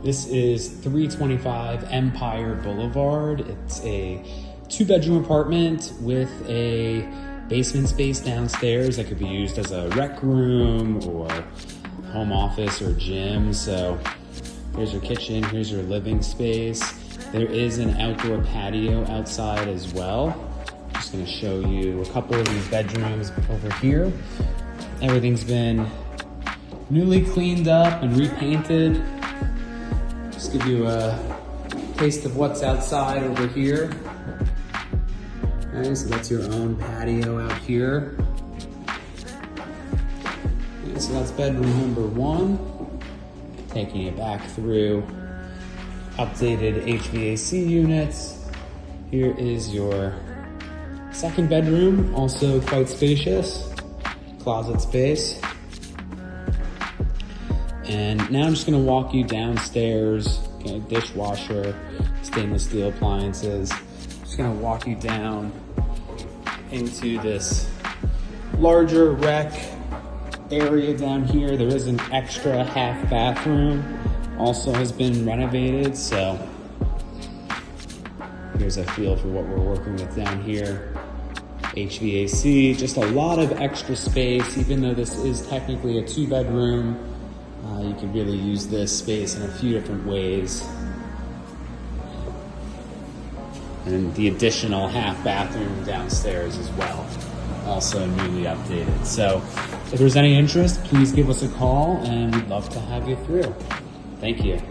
This is 325 Empire Boulevard. It's a 2-bedroom apartment with a basement space downstairs that could be used as a rec room or home office or gym. So here's your kitchen, here's your living space. There is an outdoor patio outside as well. Just gonna show you a couple of these bedrooms over here. Everything's been newly cleaned up and repainted. Just give you a taste of what's outside over here. Okay, so that's your own patio out here. Okay, so that's bedroom number 1. Taking it back through updated HVAC units. Here is your second bedroom, also quite spacious. Closet space. And now I'm just gonna walk you downstairs. Okay, dishwasher, stainless steel appliances. Just gonna walk you down into this larger rec area down here. There is an extra half bathroom, also has been renovated, so here's a feel for what we're working with down here. HVAC, just a lot of extra space. Even though this is technically a 2-bedroom, you can really use this space in a few different ways. And the additional half bathroom downstairs as well, also newly updated. So if there's any interest, please give us a call and we'd love to have you through. Thank you.